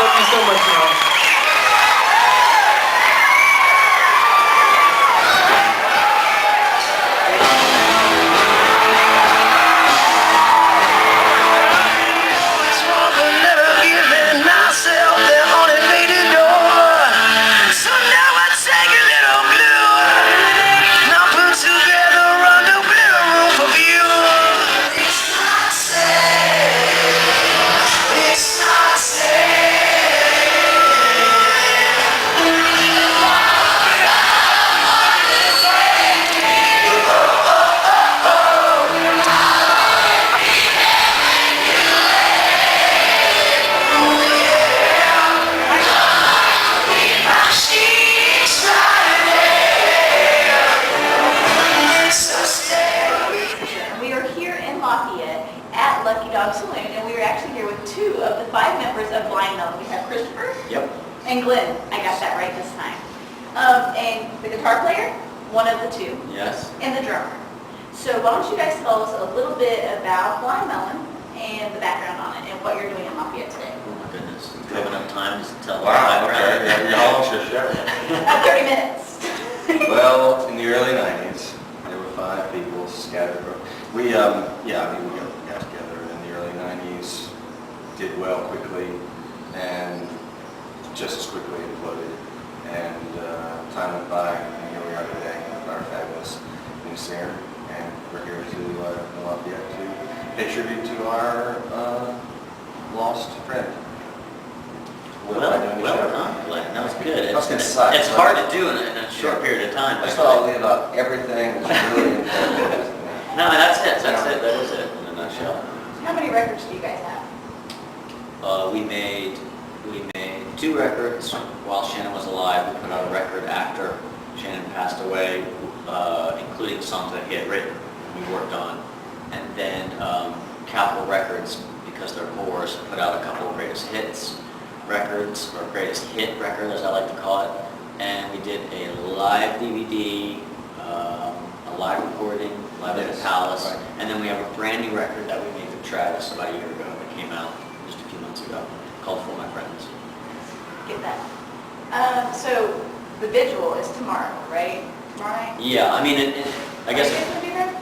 Thank you so much, y'all. Lucky Dog Saloon, and we were actually here with 2 of the 5 members of Blind Melon. We have Christopher. Yep. And Glenn. I got that right this time. And the guitar player, one of the 2. Yes. And the drummer. So why don't you guys tell us a little bit about Blind Melon and the background on it and what you're doing in Lafayette today. Oh my goodness. Do you have enough time to tell Wow, the background? okay. How long should I share? 30 minutes. Well, in the early 90s, there were 5 people scattered. We got together in the early 90s, did well quickly, and just as quickly imploded. And time went by, and here we are today with our fabulous new singer, and we're here to Lafayette to pay tribute to our lost friend. Well done, Glenn. That was good. That was concise, It's hard to do in a short period of time. That's all about everything that's really important. No, that's it. That is it in a nutshell. How many records do you guys have? We made 2 records while Shannon was alive. We put out a record after Shannon passed away, including songs that he had written and we worked on. And then Capitol Records, because they're Moors, put out a couple of greatest hits records, or greatest hit record as I like to call it. And we did a live DVD, a live recording, live at the Palace. Right. And then we have a brand new record that we made for Travis about a year ago that came out just a few months ago, called For My Friends. Get that. So the vigil is tomorrow, right? Tomorrow night? Yeah, I mean, I guess, Are you guys gonna be there?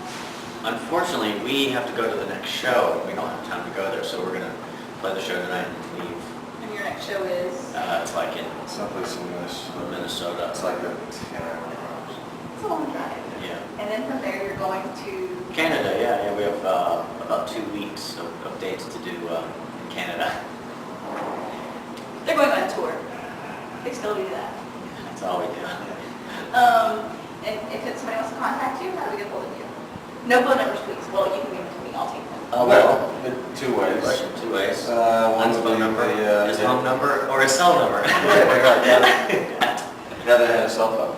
unfortunately, we have to go to the next show. We don't have time to go there, so we're going to play the show tonight and leave. And your next show is? It's like in Someplace in Minnesota. Minnesota. It's like a 10-hour drive. It's a long drive. Yeah. And then from there, you're going to? Canada, yeah, we have about 2 weeks of dates to do in Canada. They're going on a tour. They still do that. That's all we do. And if somebody wants to contact you, how do we get hold of you? No phone numbers, please. Well, you can give them to me. I'll take them. Well, in 2 ways. Question 2 ways. One's One's phone number, his yeah. home number, or his cell number. Now that I had a cell phone.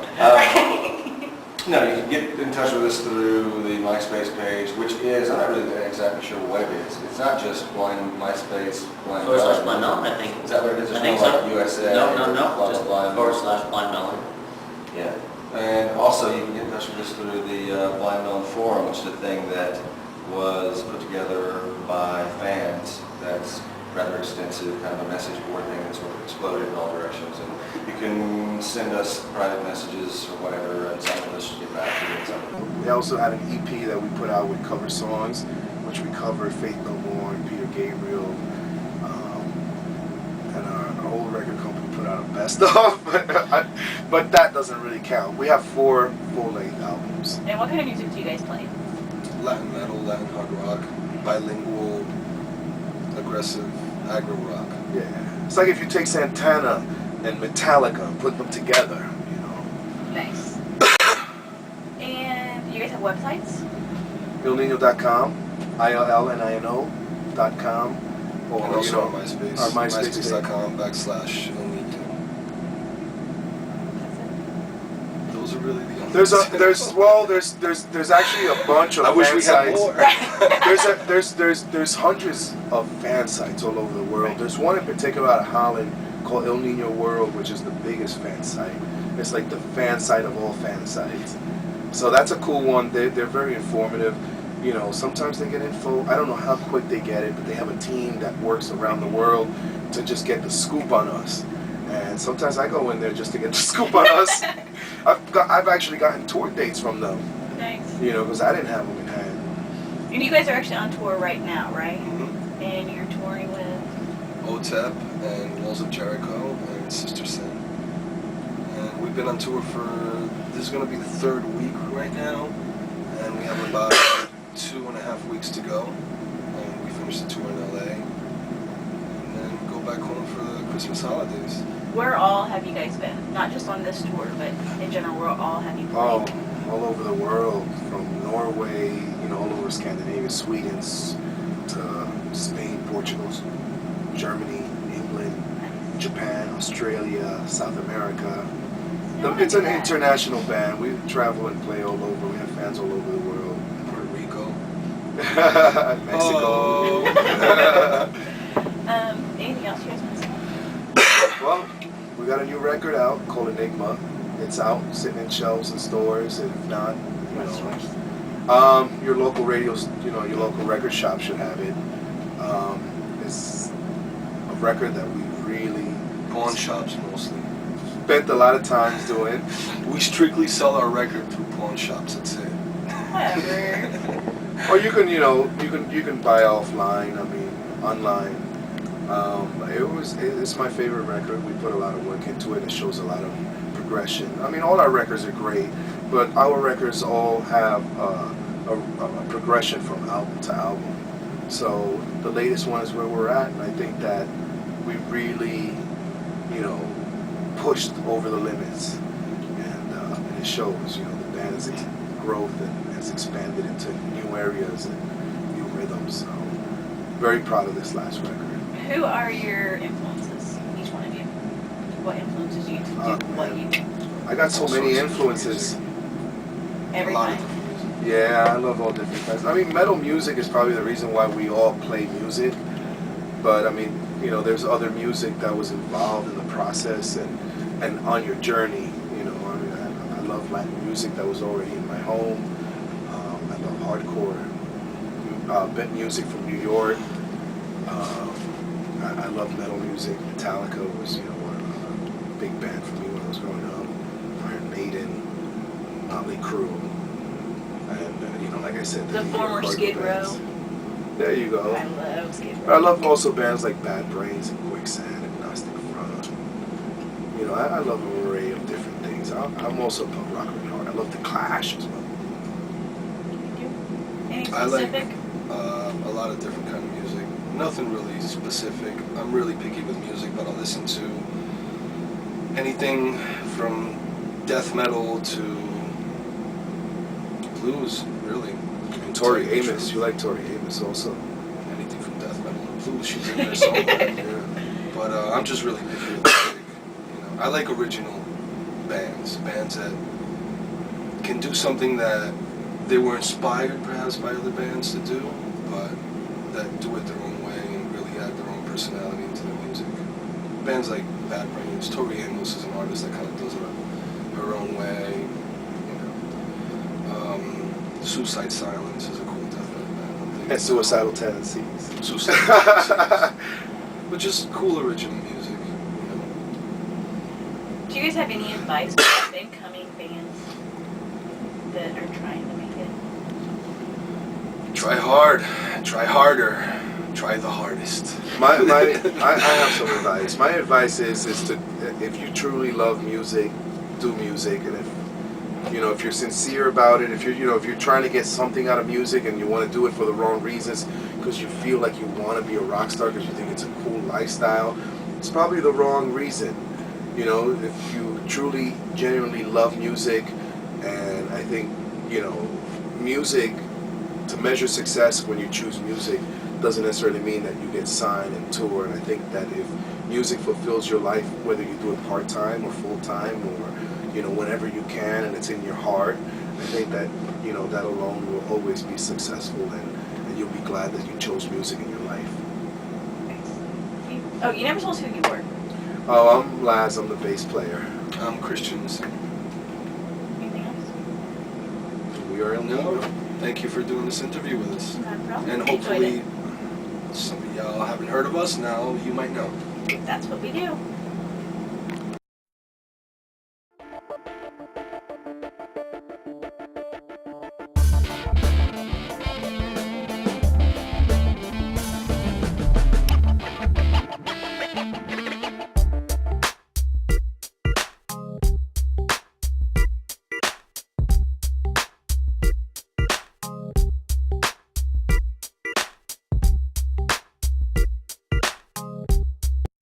No, you can get in touch with us through the MySpace page, which is, I'm not really exactly sure what it is. It's not just MySpace, Blind /Blind Melon. Melon, I think. Is that what it is? I think It's so. not like USA. No, Just just Blind /Blind Melon. Yeah. And also you can get in touch with us through the Blind Melon Forum, which is a thing that was put together by fans. That's rather extensive, kind of a message board thing that sort of exploded in all directions. And you can send us private messages or whatever, and some of us should get back to you. And some of them. We also had an EP that we put out with cover songs, which we covered Faith No More and Peter Gabriel. And our old record company put out a best of, but that doesn't really count. We have 4 full-length albums. And what kind of music do you guys play? Latin metal, Latin hard rock, bilingual, aggressive, aggro rock. Yeah. It's like if you take Santana and Metallica and put them together, you know. Nice. And you guys have websites? IlNino.com, ILLNINO.com, or And also on MySpace. Our MySpace page. MySpace.com/IlNino. Those are really the only There's actually a bunch of I wish fan we had sites. more. There's hundreds of fan sites all over the world. There's one in particular out of Holland called El Nino World, which is the biggest fan site. It's like the fan site of all fan sites. So that's a cool one. They're very informative. You know, sometimes they get info. I don't know how quick they get it, but they have a team that works around the world to just get the scoop on us. And sometimes I go in there just to get the scoop on us. I've actually gotten tour dates from them. Nice. You know, because I didn't have them in hand. And you guys are actually on tour right now, right? Mhm. And you're touring with. OTEP and Walls of Jericho and Sister Sin. And we've been on tour for, this is going to be the third week right now. And we have about 2.5 weeks to go. And we finish the tour in LA. And then go back home for the Christmas holidays. Where all have you guys been? Not just on this tour, but in general, where all have you Oh, played? all over the world, from Norway, you know, all over Scandinavia, Sweden, to Spain, Portugal, Germany, England, Japan, Australia, South America. It's an international band. We travel and play all over. We have fans all over the world. Puerto Rico. Mexico. Anything else you guys want to say? Well, we got a new record out called Enigma. It's out, sitting in shelves and stores, and if not, you What's know, yours? your local radios, you know, your local record shop should have it. It's a record that we really Pawn shops mostly. spent a lot of time doing. We strictly sell our record through pawn shops, that's it. Whatever. Or you can, you know, you can buy offline. I mean, online. It's my favorite record. We put a lot of work into it. It shows a lot of progression. I mean, all our records are great, but our records all have a progression from album to album. So the latest one is where we're at, and I think that we really, you know, pushed over the limits, and it shows. You know, the band's growth and has expanded into new areas and new rhythms. So very proud of this last record. Who are your influences, each one of you? What influences you to do what you do? I got so All many sorts of influences. Every A lot time. of different music. Yeah, I love all different kinds. I mean, metal music is probably the reason why we all play music. But I mean, you know, there's other music that was involved in the process and on your journey. You know, I mean, I love Latin music that was already in my home. I love hardcore music from New York. I love metal music. Metallica was, you know, a big band for me when I was growing up. Iron Maiden, Motley Crue, and you know, like I said, The New former York Skid bands. Row. There you go. I love Skid But I Row. love also bands like Bad Brains and Quicksand and Gnostic Front. You know, I love an array of different things. I'm also a punk rocker at heart. I love The Clash as well. Any I like specific? a lot of different kind of music. Nothing really specific. I'm really picky with music, but I'll listen to anything from death metal to blues, really. And Tori Amos, you like Tori Amos also. Anything from death metal to blues, she's in there somewhere. Yeah. But I'm just really picky with music. You know, I like original bands that can do something that they were inspired perhaps by other bands to do, but that do it their own way and really add their own personality into the music. Bands like Bad Brains, Tori Amos is an artist that kind of does it her own way. You know, Suicide Silence is a cool death metal band. And Suicidal Tendencies. Suicide Tendencies. But just cool original music. You know. Do you guys have any advice for incoming bands that are trying to make it? Try hard, try harder, try the hardest. I have some advice. My advice is to, if you truly love music, do music, and if you're sincere about it, if you're trying to get something out of music and you want to do it for the wrong reasons because you feel like you want to be a rock star because you think it's a cool lifestyle, it's probably the wrong reason. You know, if you truly, genuinely love music, and I think, music, to measure success when you choose music doesn't necessarily mean that you get signed and tour. And I think that if music fulfills your life, whether you do it part-time or full-time or, whenever you can and it's in your heart, I think that, that alone will always be successful, and you'll be glad that you chose music in your life. Oh, you never told us who you were. Oh, I'm Laz, I'm the bass player. I'm Christians. Anything else? We are El No. Nino. thank you for doing this interview with us. Not a problem. And Enjoyed hopefully, some of y'all haven't heard of us, now you might know. That's what we do.